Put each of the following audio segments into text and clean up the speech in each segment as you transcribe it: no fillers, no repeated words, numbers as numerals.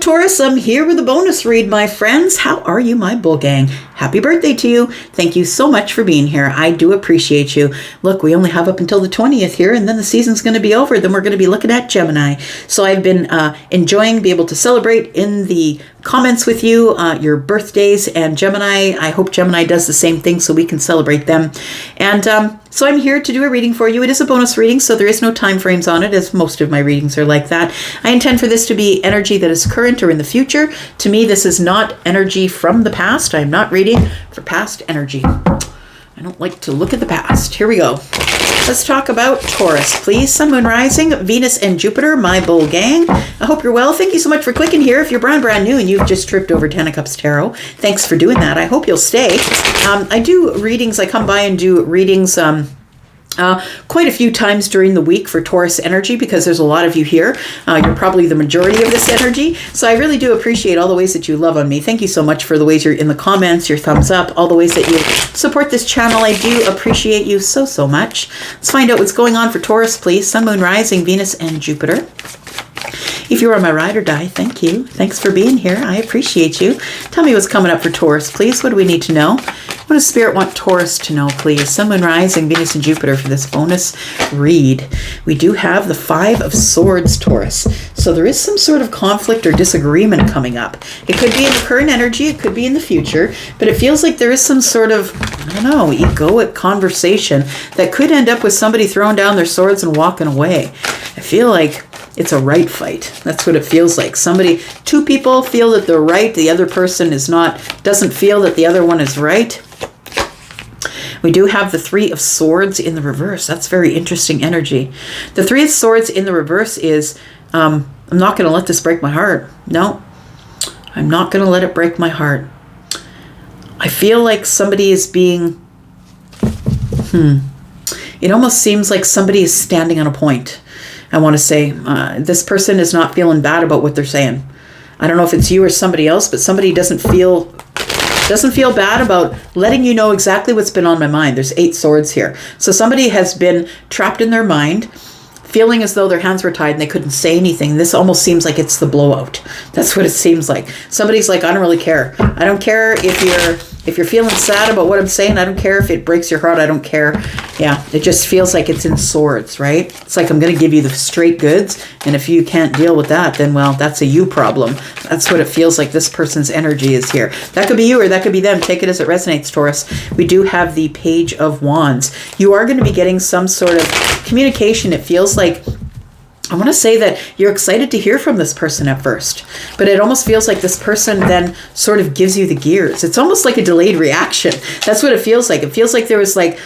Taurus, I'm here with a bonus read, my friends. How are you, my bull gang? Happy birthday to you. Thank you so much for being here. I do appreciate you. Look, we only have up until the 20th here, and then the season's going to be over. Then we're going to be looking at Gemini. So I've been enjoying being able to celebrate in the comments with you your birthdays and Gemini. I hope Gemini does the same thing so we can celebrate them. And so I'm here to do a reading for you. It is a bonus reading, so there is no time frames on it, as most of my readings are like that. I intend for this to be energy that is current or in the future. To me, this is not energy from the past. I'm not reading for past energy. I don't like to look at the past. Here we go. Let's talk about Taurus, please. Sun, Moon, Rising, Venus, and Jupiter, my bull gang. I hope you're well. Thank you so much for clicking here. If you're brand new and you've just tripped over Ten of Cups Tarot, thanks for doing that. I hope you'll stay. I do readings. I come by and do readings quite a few times during the week for Taurus energy because there's a lot of you here. You're probably the majority of this energy. So I really do appreciate all the ways that you love on me. Thank you so much for the ways you're in the comments, your thumbs up, all the ways that you support this channel. I do appreciate you so much. Let's find out what's going on for Taurus, please. Sun, Moon, Rising, Venus, and Jupiter. If you are my ride or die, thank you. Thanks for being here. I appreciate you. Tell me what's coming up for Taurus, please. What do we need to know? What does Spirit want Taurus to know, please? Sun, Moon, Rising, Venus, and Jupiter for this bonus read. We do have the Five of Swords, Taurus. So there is some sort of conflict or disagreement coming up. It could be in the current energy. It could be in the future. But it feels like there is some sort of, I don't know, egoic conversation that could end up with somebody throwing down their swords and walking away. I feel like it's a right fight. That's what it feels like. Two people feel that they're right. The other person doesn't feel that the other one is right. We do have the Three of Swords in the reverse. That's very interesting energy. The Three of Swords in the reverse is, I'm not going to let this break my heart. No, I'm not going to let it break my heart. I feel like somebody is being, it almost seems like somebody is standing on a point. I want to say this person is not feeling bad about what they're saying. I don't know if it's you or somebody else, but somebody doesn't feel bad about letting you know exactly what's been on my mind. There's 8 swords here. So somebody has been trapped in their mind, feeling as though their hands were tied and they couldn't say anything. This almost seems like it's the blowout. That's what it seems like. Somebody's like, I don't really care. I don't care if you're feeling sad about what I'm saying. I don't care if it breaks your heart. I don't care. Yeah, it just feels like it's in swords, right? It's like I'm going to give you the straight goods. And if you can't deal with that, then, well, that's a you problem. That's what it feels like this person's energy is here. That could be you or that could be them. Take it as it resonates, Taurus. We do have the Page of Wands. You are going to be getting some sort of communication. It feels like, I want to say that you're excited to hear from this person at first, but it almost feels like this person then sort of gives you the gears. It's almost like a delayed reaction. That's what it feels like. It feels like there was like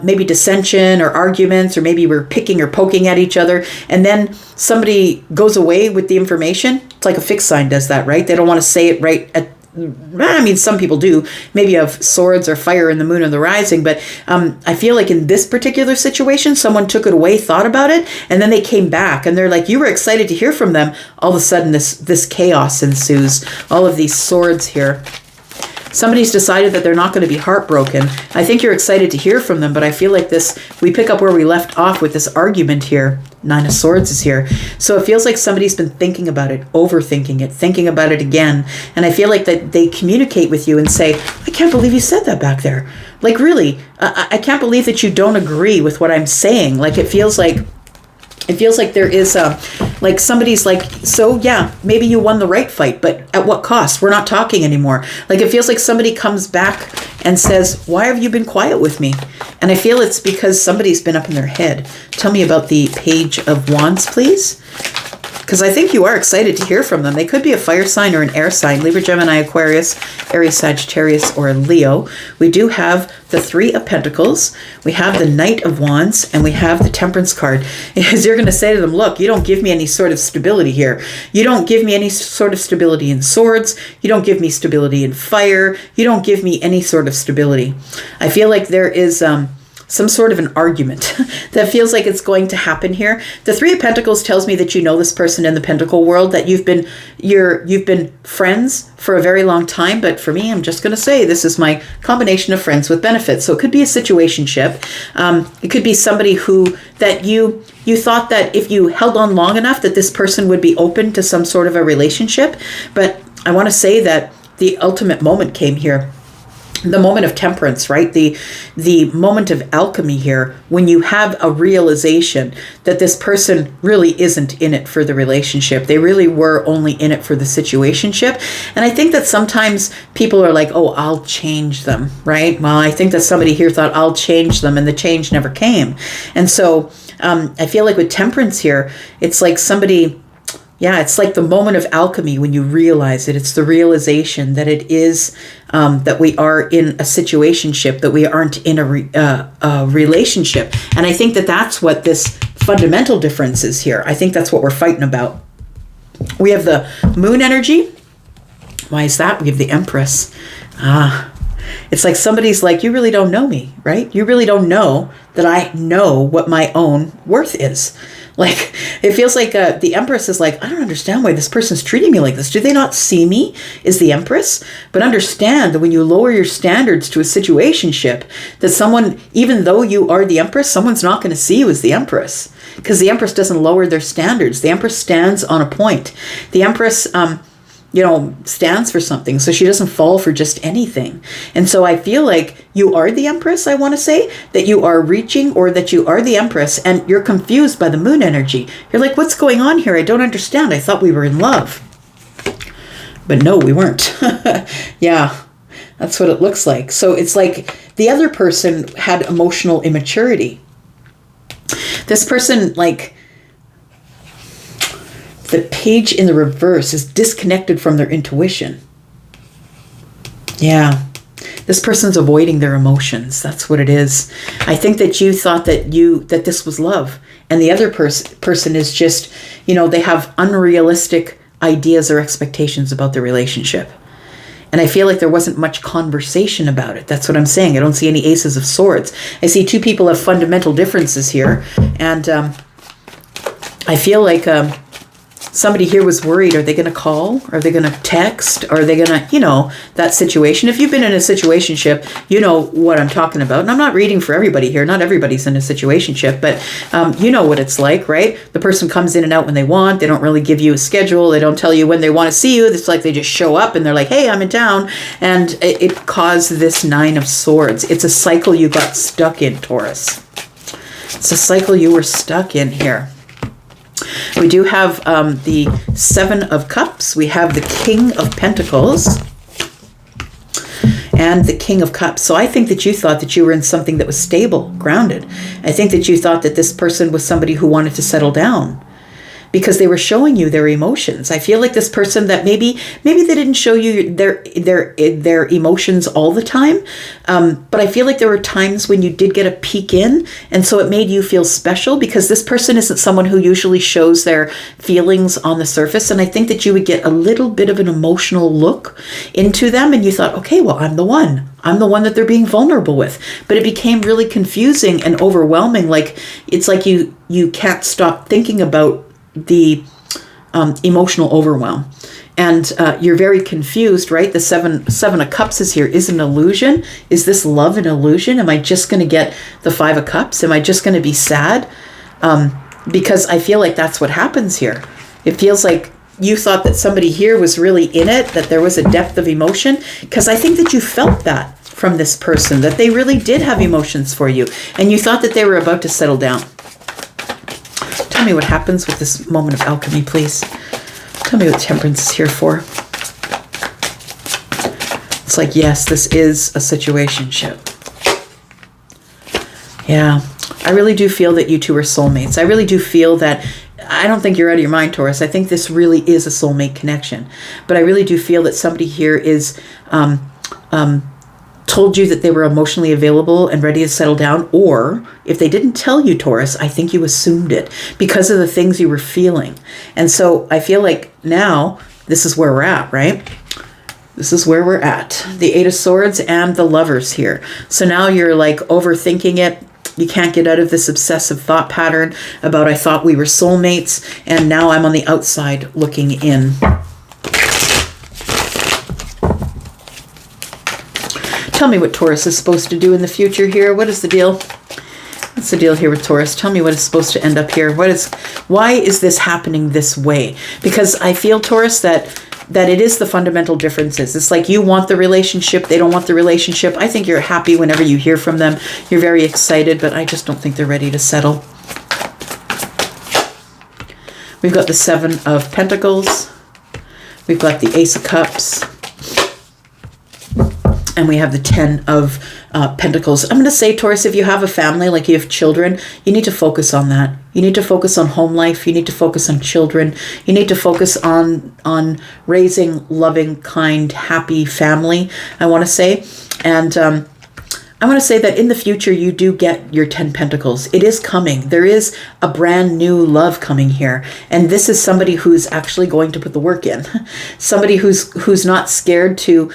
maybe dissension or arguments, or maybe we're picking or poking at each other, and then somebody goes away with the information. It's like a fixed sign does that, right? They don't want to say it right at, I mean, some people do. Maybe you have swords or fire in the moon and the rising, but I feel like in this particular situation, someone took it away, thought about it, and then they came back and they're like, you were excited to hear from them. All of a sudden, this chaos ensues. All of these swords here. Somebody's decided that they're not going to be heartbroken. I think you're excited to hear from them, but I feel like we pick up where we left off with this argument here. Nine of Swords is here. So it feels like somebody's been thinking about it, overthinking it, thinking about it again. And I feel like that they communicate with you and say, I can't believe you said that back there. Like, really, I can't believe that you don't agree with what I'm saying. Like, it feels like there is like somebody's like, so yeah, maybe you won the right fight, but at what cost? We're not talking anymore. Like, it feels like somebody comes back and says, why have you been quiet with me? And I feel it's because somebody's been up in their head. Tell me about the Page of Wands, please. Because I think you are excited to hear from them. They could be a fire sign or an air sign. Libra, Gemini, Aquarius, Aries, Sagittarius, or Leo. We do have the Three of Pentacles. We have the Knight of Wands. And we have the Temperance card. As you're going to say to them, look, you don't give me any sort of stability here. You don't give me any sort of stability in swords. You don't give me stability in fire. You don't give me any sort of stability. I feel like there is some sort of an argument that feels like it's going to happen here. The Three of Pentacles tells me that you know this person in the Pentacle world, that you've been friends for a very long time. But for me, I'm just going to say this is my combination of friends with benefits. So it could be a situationship. It could be somebody that you thought that if you held on long enough that this person would be open to some sort of a relationship. But I want to say that the ultimate moment came here. The moment of temperance, right? The moment of alchemy here, when you have a realization that this person really isn't in it for the relationship. They really were only in it for the situationship. And I think that sometimes people are like, oh, I'll change them, right? Well, I think that somebody here thought I'll change them, and the change never came. And so I feel like with temperance here, it's like somebody... Yeah, it's like the moment of alchemy when you realize it. It's the realization that it is, that we are in a situationship, that we aren't in a relationship. And I think that that's what this fundamental difference is here. I think that's what we're fighting about. We have the moon energy. Why is that? We have the Empress. It's like somebody's like, you really don't know me, right? You really don't know that I know what my own worth is. Like, it feels like the Empress is like, I don't understand why this person's treating me like this. Do they not see me? Is the Empress? But understand that when you lower your standards to a situationship, that someone, even though you are the Empress, someone's not going to see you as the Empress. Because the Empress doesn't lower their standards. The Empress stands on a point. The Empress... stands for something. So she doesn't fall for just anything. And so I feel like you are the Empress, I want to say, that you are reaching, or that you are the Empress, and you're confused by the moon energy. You're like, what's going on here? I don't understand. I thought we were in love. But no, we weren't. Yeah, that's what it looks like. So it's like the other person had emotional immaturity. This person, like, the page in the reverse is disconnected from their intuition. Yeah. This person's avoiding their emotions. That's what it is. I think that you thought that this was love. And the other person is just, they have unrealistic ideas or expectations about the relationship. And I feel like there wasn't much conversation about it. That's what I'm saying. I don't see any aces of swords. I see two people have fundamental differences here. And I feel like... somebody here was worried. Are they going to call? Are they going to text? Are they going to, that situation? If you've been in a situationship, you know what I'm talking about. And I'm not reading for everybody here. Not everybody's in a situationship, but you know what it's like, right? The person comes in and out when they want. They don't really give you a schedule. They don't tell you when they want to see you. It's like they just show up and they're like, hey, I'm in town. And it caused this Nine of Swords. It's a cycle you got stuck in, Taurus. It's a cycle you were stuck in here. We do have the Seven of Cups. We have the King of Pentacles and the King of Cups. So I think that you thought that you were in something that was stable, grounded. I think that you thought that this person was somebody who wanted to settle down, because they were showing you their emotions. I feel like this person that maybe they didn't show you their emotions all the time, but I feel like there were times when you did get a peek in, and so it made you feel special, because this person isn't someone who usually shows their feelings on the surface, and I think that you would get a little bit of an emotional look into them, and you thought, okay, well, I'm the one. I'm the one that they're being vulnerable with. But it became really confusing and overwhelming. Like, it's like you can't stop thinking about the emotional overwhelm, and you're very confused, right? The seven of Cups is here. Is an illusion? Is this love an illusion? Am I just going to get the Five of Cups? Am I just going to be sad? Because I feel like that's what happens here. It feels like you thought that somebody here was really in it, that there was a depth of emotion, because I think that you felt that from this person, that they really did have emotions for you, and you thought that they were about to settle down. Tell me what happens with this moment of alchemy, please. Tell me what temperance is here for. It's like, yes, this is a situationship. Yeah, I really do feel that you two are soulmates. I really do feel that, I don't think you're out of your mind, Taurus. I think this really is a soulmate connection. But I really do feel that somebody here is told you that they were emotionally available and ready to settle down, or if they didn't tell you, Taurus, I think you assumed it because of the things you were feeling. And so I feel like now this is where we're at, right? This is where we're at. The Eight of Swords and the Lovers here. So now you're like overthinking it. You can't get out of this obsessive thought pattern about I thought we were soulmates and now I'm on the outside looking in. Tell me what Taurus is supposed to do in the future here. What is the deal? What's the deal here with Taurus? Tell me what is supposed to end up here. Why is this happening this way? Because I feel, Taurus, that it is the fundamental differences. It's like you want the relationship, they don't want the relationship. I think you're happy whenever you hear from them. You're very excited, but I just don't think they're ready to settle. We've got the Seven of Pentacles. We've got the Ace of Cups. And we have the Ten of Pentacles. I'm going to say, Taurus, if you have a family, like you have children, you need to focus on that. You need to focus on home life. You need to focus on children. You need to focus on raising loving, kind, happy family, I want to say. And I want to say that in the future, you do get your 10 Pentacles. It is coming. There is a brand new love coming here. And this is somebody who's actually going to put the work in. Somebody who's not scared to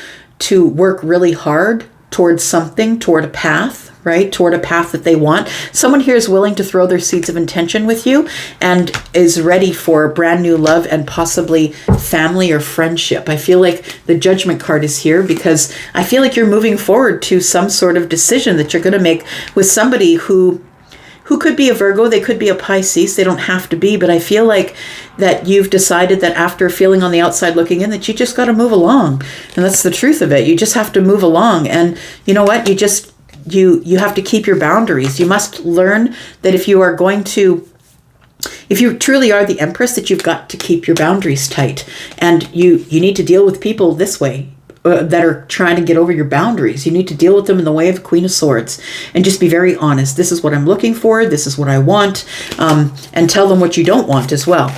work really hard towards something, toward a path, right? Toward a path that they want. Someone here is willing to throw their seeds of intention with you and is ready for brand new love and possibly family or friendship. I feel like the Judgment card is here because I feel like you're moving forward to some sort of decision that you're going to make with somebody who could be a Virgo, they could be a Pisces, they don't have to be, but I feel like that you've decided that after feeling on the outside looking in, that you just got to move along. And that's the truth of it. You just have to move along. And you know what? You have to keep your boundaries. You must learn that if you truly are the Empress, that you've got to keep your boundaries tight. And you need to deal with people this way. That are trying to get over your boundaries. You need to deal with them in the way of Queen of Swords and just be very honest. This is what I'm looking for. This is what I want. And tell them what you don't want as well.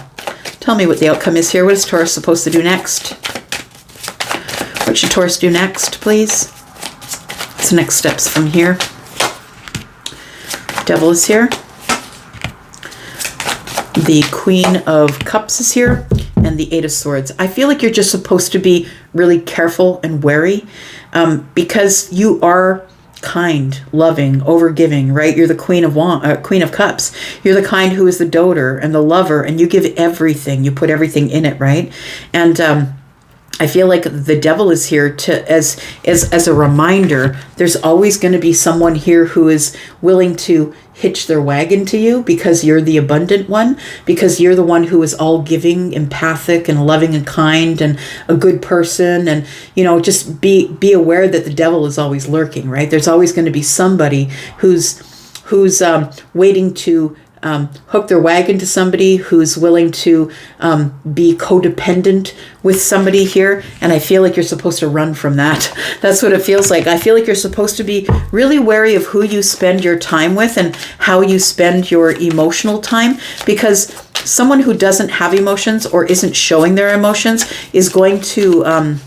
Tell me what the outcome is here. What is Taurus supposed to do next? What should Taurus do next, please? What's the next steps from here? Devil is here. The Queen of Cups is here. And the Eight of Swords. I feel like you're just supposed to be really careful and wary because you are kind, loving, overgiving, right? You're the Queen of Cups. You're the kind who is the doter and the lover, and you give everything. You put everything in it, right? And I feel like the Devil is here to as a reminder. There's always going to be someone here who is willing to hitch their wagon to you because you're the abundant one, because you're the one who is all giving, empathic and loving and kind and a good person. And, just be aware that the Devil is always lurking, right? There's always going to be somebody who's waiting to hook their wagon to somebody, who's willing to be codependent with somebody here. And I feel like you're supposed to run from that. That's what it feels like. I feel like you're supposed to be really wary of who you spend your time with and how you spend your emotional time, because someone who doesn't have emotions or isn't showing their emotions is going to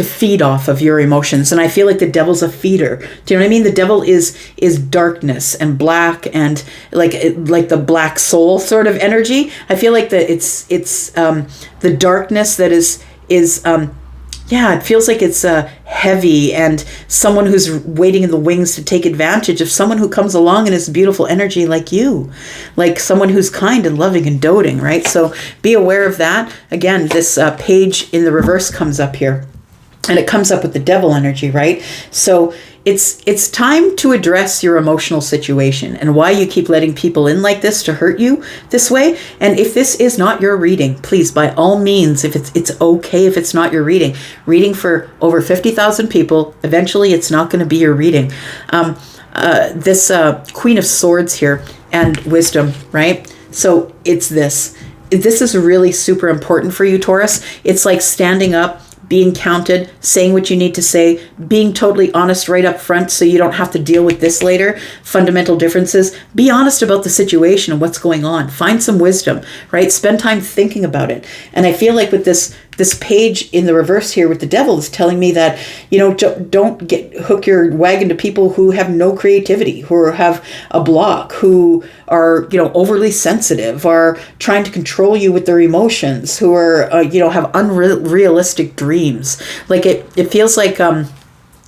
feed off of your emotions. And I feel like the Devil's a feeder. Do you know what I mean? The Devil is darkness and black and like the black soul sort of energy. I feel like that it's the darkness that is it feels like it's heavy and someone who's waiting in the wings to take advantage of someone who comes along and is beautiful energy like you, like someone who's kind and loving and doting, right? So be aware of that. Again, this page in the reverse comes up here and it comes up with the Devil energy, right? So it's time to address your emotional situation and why you keep letting people in like this to hurt you this way. And if this is not your reading, please, by all means, if it's okay if it's not your reading for over 50,000 people, eventually it's not going to be your reading. This Queen of Swords here and Wisdom, right? So it's this. This is really super important for you, Taurus. It's like standing up, being counted, saying what you need to say, being totally honest right up front so you don't have to deal with this later. Fundamental differences. Be honest about the situation and what's going on. Find some wisdom, right? Spend time thinking about it. And I feel like with this page in the reverse here with the Devil is telling me that, don't hook your wagon to people who have no creativity, who have a block, who are, overly sensitive, are trying to control you with their emotions, who are, have unrealistic dreams. Like it feels like,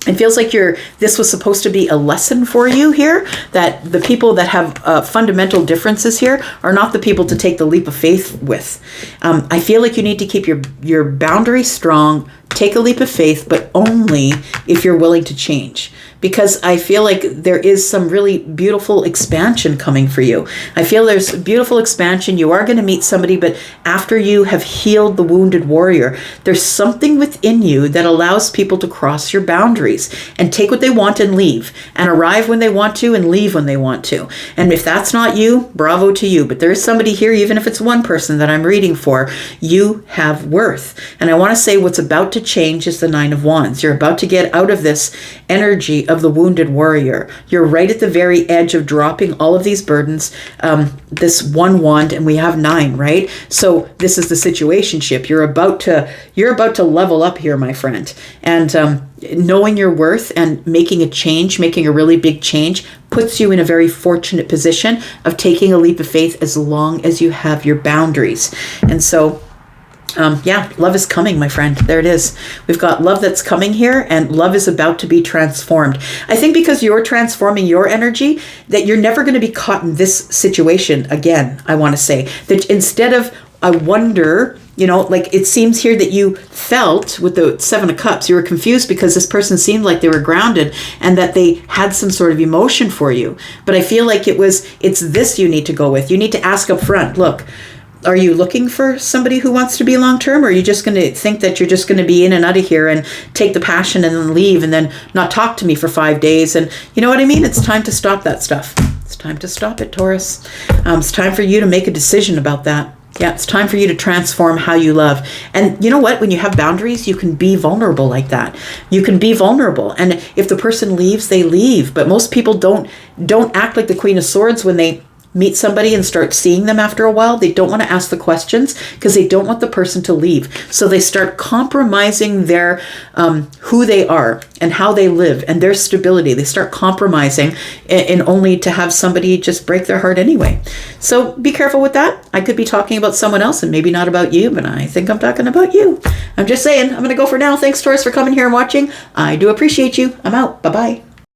It feels like this was supposed to be a lesson for you here, that the people that have fundamental differences here are not the people to take the leap of faith with. I feel like you need to keep your boundaries strong, take a leap of faith, but only if you're willing to change. Because I feel like there is some really beautiful expansion coming for you. I feel there's beautiful expansion. You are going to meet somebody, but after you have healed the wounded warrior, there's something within you that allows people to cross your boundaries and take what they want and leave, and arrive when they want to and leave when they want to. And if that's not you, bravo to you. But there is somebody here, even if it's one person that I'm reading for, you have worth. And I want to say what's about to change is the Nine of Wands. You're about to get out of this energy of the wounded warrior. You're right at the very edge of dropping all of these burdens. This one wand, and we have 9, right? So this is the situationship. You're about to level up here, my friend. And knowing your worth and making a change, making a really big change, puts you in a very fortunate position of taking a leap of faith as long as you have your boundaries. And so love is coming, my friend. There it is. We've got love that's coming here, and love is about to be transformed. I think because you're transforming your energy, that you're never going to be caught in this situation again. I want to say that instead of, I wonder, like it seems here that you felt with the 7 of Cups, you were confused because this person seemed like they were grounded and that they had some sort of emotion for you. But I feel like it's this you need to go with. You need to ask up front, look, are you looking for somebody who wants to be long-term, or are you just going to think that you're just going to be in and out of here and take the passion and then leave and then not talk to me for 5 days? And you know what I mean? It's time to stop that stuff. It's time to stop it, Taurus. It's time for you to make a decision about that. Yeah, it's time for you to transform how you love. And you know what? When you have boundaries, you can be vulnerable like that. You can be vulnerable. And if the person leaves, they leave. But most people don't act like the Queen of Swords when they meet somebody and start seeing them after a while. They don't want to ask the questions because they don't want the person to leave. So they start compromising their who they are and how they live and their stability. They start compromising in only to have somebody just break their heart anyway. So be careful with that. I could be talking about someone else and maybe not about you, but I think I'm talking about you. I'm just saying. I'm going to go for now. Thanks, Taurus, for coming here and watching. I do appreciate you. I'm out. Bye-bye.